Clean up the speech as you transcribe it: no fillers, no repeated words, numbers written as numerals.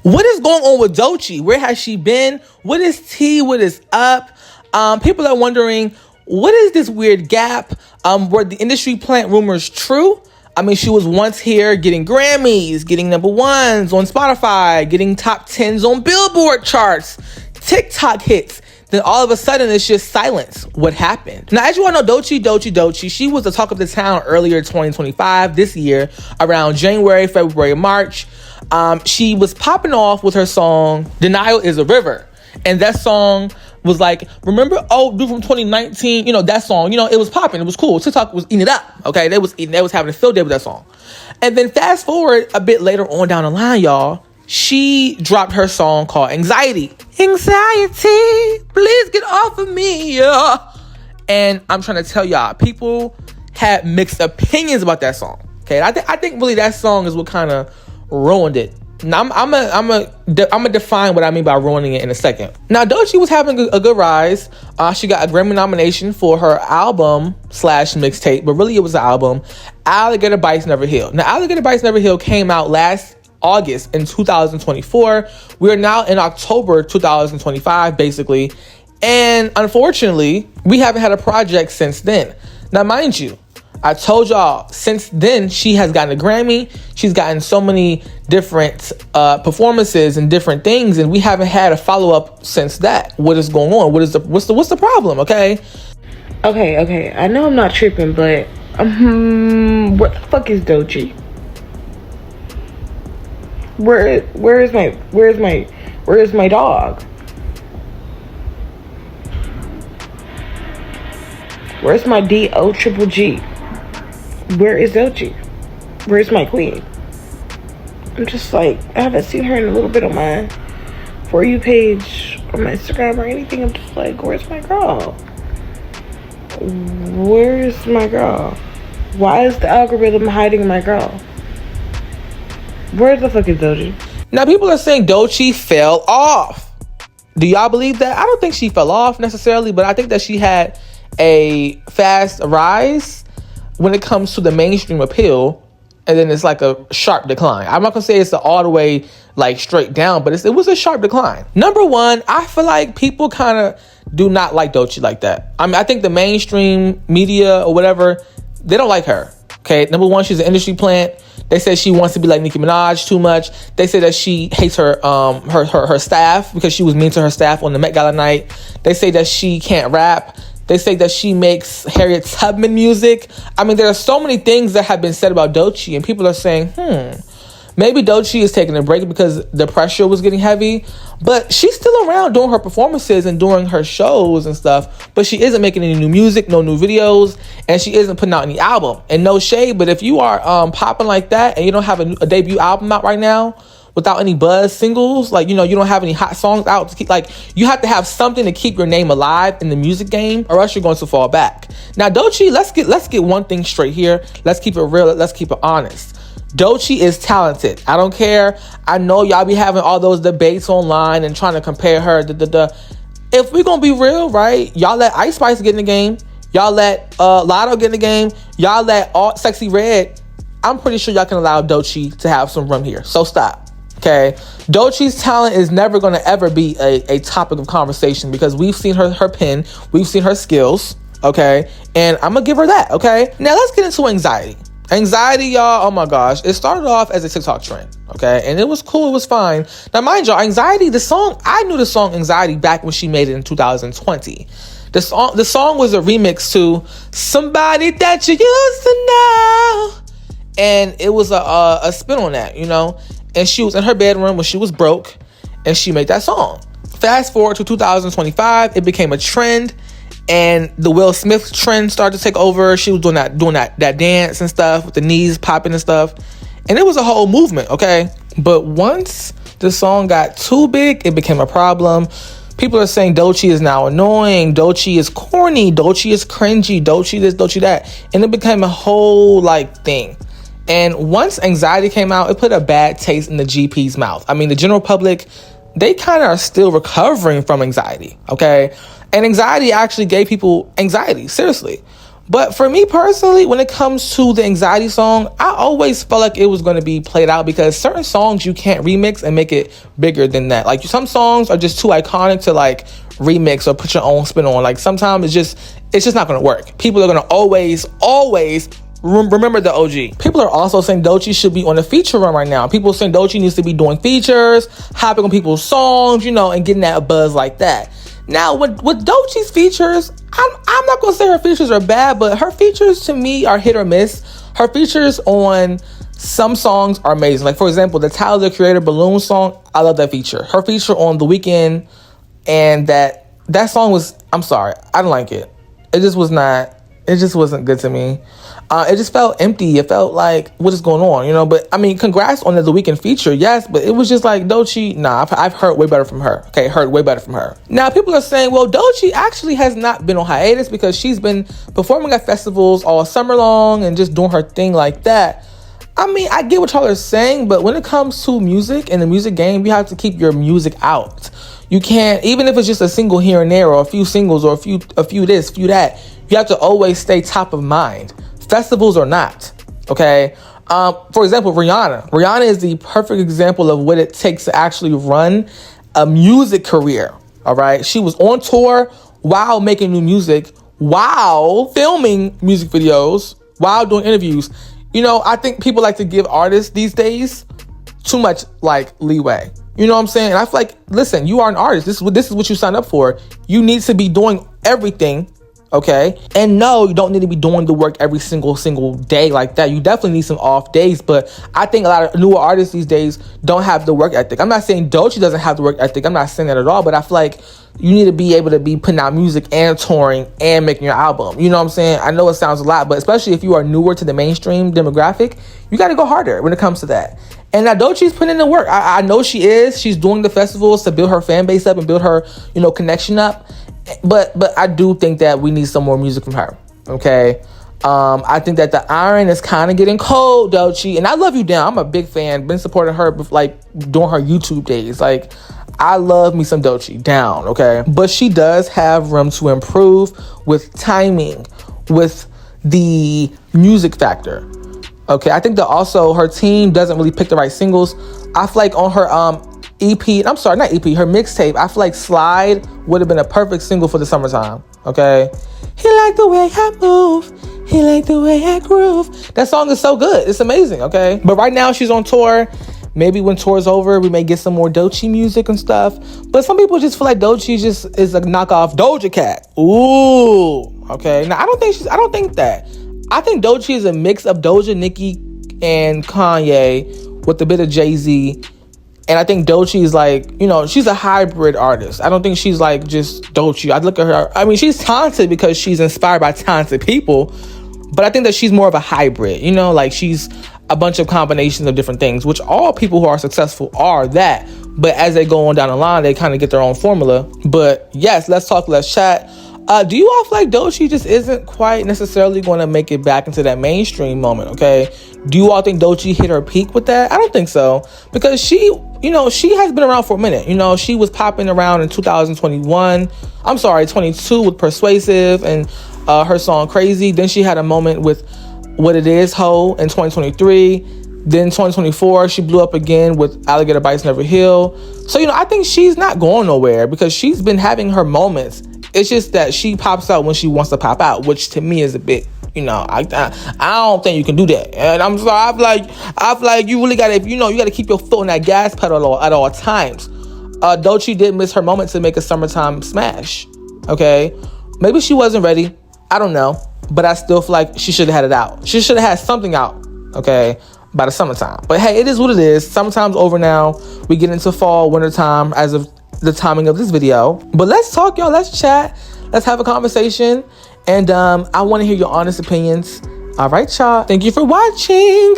What is going on with Doechii? Where has she been? What is tea? What is up? People are wondering, what is this weird gap? Were the industry plant rumors true? I mean, she was once here getting Grammys, getting number ones on Spotify, getting top 10s on Billboard charts, TikTok hits. Then all of a sudden, it's just silence. What happened? Now, as you all know, Doechii, she was the talk of the town earlier 2025, this year, around January, February, March. She was popping off with her song, Denial is a River. And that song was like, remember, dude from 2019, that song, it was popping. It was cool. TikTok was eating it up. Okay. They was having a field day with that song. And then fast forward a bit later on down the line, y'all, she dropped her song called Anxiety. Anxiety, please get off of me. Yeah. And I'm trying to tell y'all, people had mixed opinions about that song. Okay. I think really that song is what kind of ruined it. Now I'm gonna define what I mean by ruining it in a second. Now Doechii was having a good rise. She got a Grammy nomination for her album / mixtape, but really it was the album Alligator Bites Never Heal. Now Alligator Bites Never Heal came out last August in 2024. We are now in October 2025, basically, and unfortunately, we haven't had a project since then. Now, mind you, I told y'all since then she has gotten a Grammy. She's gotten so many different performances and different things, and we haven't had a follow up since that. What is going on? What's the problem? Okay. I know I'm not tripping, but what the fuck is Doechii? Where's my dog? Where's my doechii? Where is Doechii? Where's my queen? I'm just like, I haven't seen her in a little bit on my For You page on my Instagram or anything. I'm just like, where's my girl? Where's my girl? Why is the algorithm hiding my girl? Where the fuck is Doechii? Now people are saying Doechii fell off. Do y'all believe that? I don't think she fell off necessarily, but I think that she had a fast rise when it comes to the mainstream appeal, and then it's like a sharp decline. I'm not gonna say it's all the way like straight down, but it was a sharp decline. Number one, I feel like people kind of do not like Doechii like that. I mean, I think the mainstream media or whatever, they don't like her. Okay, number one, she's an industry plant. They say she wants to be like Nicki Minaj too much. They say that she hates her staff because she was mean to her staff on the Met Gala night. They say that she can't rap. They say that she makes Harriet Tubman music. I mean, there are so many things that have been said about Doechii, and people are saying, maybe Doechii is taking a break because the pressure was getting heavy. But she's still around doing her performances and doing her shows and stuff. But she isn't making any new music, no new videos, and she isn't putting out any album. And no shade, but if you are popping like that and you don't have a debut album out right now, without any buzz singles, like, you don't have any hot songs out to keep, like, you have to have something to keep your name alive in the music game, or else you're going to fall back. Now, Doechii, let's get one thing straight here. Let's keep it real. Let's keep it honest. Doechii is talented. I don't care. I know y'all be having all those debates online and trying to compare her. If we're gonna be real, right? Y'all let Ice Spice get in the game. Y'all let Lotto get in the game. Y'all let all Sexy Red. I'm pretty sure y'all can allow Doechii to have some room here. So stop. Okay, Doechii's talent is never going to ever be a topic of conversation because we've seen her pen, we've seen her skills, okay, and I'm gonna give her that. Okay, now let's get into Anxiety. Anxiety, y'all, oh my gosh, it started off as a TikTok trend, okay, and it was cool, it was fine. Now mind y'all, Anxiety, the song, I knew the song Anxiety back when she made it in 2020. The song was a remix to Somebody That You Used to Know, and it was a spin on that, and she was in her bedroom when she was broke, and she made that song. Fast forward to 2025, it became a trend, and the Will Smith trend started to take over. She was doing that dance and stuff with the knees popping and stuff, and it was a whole movement, okay? But once the song got too big, it became a problem. People are saying Doechii is now annoying, Doechii is corny, Doechii is cringy, Doechii this, Doechii that, and it became a whole thing. And once Anxiety came out, it put a bad taste in the GP's mouth. I mean, the general public, they kind of are still recovering from Anxiety, okay? And Anxiety actually gave people anxiety, seriously. But for me personally, when it comes to the anxiety song, I always felt like it was going to be played out, because certain songs you can't remix and make it bigger than that. Like some songs are just too iconic to like remix or put your own spin on. Like sometimes it's just not going to work. People are going to always remember the OG. People are also saying doechii should be on a feature run right now. People saying doechii needs to be doing features, hopping on people's songs, you know, and getting that buzz like that. Now, with doechii's features, I'm not going to say her features are bad, but her features to me are hit or miss. Her features on some songs are amazing. Like, for example, the Tyler, the Creator Balloon song, I love that feature. Her feature on The Weeknd, and that song was, I'm sorry, I didn't like it. It just wasn't good to me. It just felt empty. It felt like, what is going on, you know? But I mean, congrats on the Weeknd feature, yes, but it was just like, doechii, nah, I've heard way better from her. Okay, heard way better from her. Now, people are saying, well, doechii actually has not been on hiatus, because she's been performing at festivals all summer long and just doing her thing like that. I mean, I get what y'all are saying, but when it comes to music and the music game, you have to keep your music out. You can't, even if it's just a single here and there, or a few singles, or a few this, few that, you have to always stay top of mind. Festivals or not, okay? For example, Rihanna. Rihanna is the perfect example of what it takes to actually run a music career, all right? She was on tour while making new music, while filming music videos, while doing interviews. You know, I think people like to give artists these days too much, like, leeway. You know what I'm saying? And I feel like, listen, you are an artist. This is what you signed up for. You need to be doing everything, okay? And no, you don't need to be doing the work every single day like that. You definitely need some off days, but I think a lot of newer artists these days don't have the work ethic. I'm not saying doechii doesn't have the work ethic. I'm not saying that at all, but I feel like you need to be able to be putting out music and touring and making your album. You know what I'm saying? I know it sounds a lot, but especially if you are newer to the mainstream demographic, you got to go harder when it comes to that. And now doechii's putting in the work. I know she is. She's doing the festivals to build her fan base up and build her, you know, connection up. But I do think that we need some more music from her. Okay. I think that the iron is kind of getting cold, doechii. And I love you down. I'm a big fan. Been supporting her like during her YouTube days. Like, I love me some doechii down. Okay. But she does have room to improve with timing, with the music factor. Okay, I think that also her team doesn't really pick the right singles. I feel like on her EP, I'm sorry, not EP, her mixtape, I feel like Slide would have been a perfect single for the summertime. Okay, he like the way I move, he like the way I groove. That song is so good, it's amazing. Okay, but right now she's on tour. Maybe when tour's over, we may get some more doechii music and stuff. But some people just feel like doechii just is a knockoff Doja Cat. Ooh, okay. Now I don't think that. I think doechii is a mix of Doja, Nicki, and Kanye with a bit of Jay-Z. And I think doechii is like, you know, she's a hybrid artist. I don't think she's like just doechii. I'd look at her. I mean, she's talented because she's inspired by talented people. But I think that she's more of a hybrid, you know, like she's a bunch of combinations of different things, which all people who are successful are that. But as they go on down the line, they kind of get their own formula. But yes, let's talk, let's chat. Do you all feel like doechii just isn't quite necessarily going to make it back into that mainstream moment, okay? Do you all think doechii hit her peak with that? I don't think so. Because she has been around for a minute. You know, she was popping around in 22 with Persuasive and her song Crazy. Then she had a moment with What It Is, Ho in 2023. Then 2024, she blew up again with Alligator Bites Never Heal. So, you know, I think she's not going nowhere because she's been having her moments. It's just that she pops out when she wants to pop out, which to me is a bit, you know, I don't think you can do that. And I'm sorry, I feel like you really got to, you know, you got to keep your foot on that gas pedal at all times. doechii did miss her moment to make a summertime smash. Okay, maybe she wasn't ready. I don't know, but I still feel like she should have had it out. She should have had something out. Okay, by the summertime. But hey, it is what it is. Summertime's over now. We get into fall, wintertime as of the timing of this video. But let's talk, y'all. Let's chat. Let's have a conversation. And I want to hear your honest opinions. All right, y'all. Thank you for watching.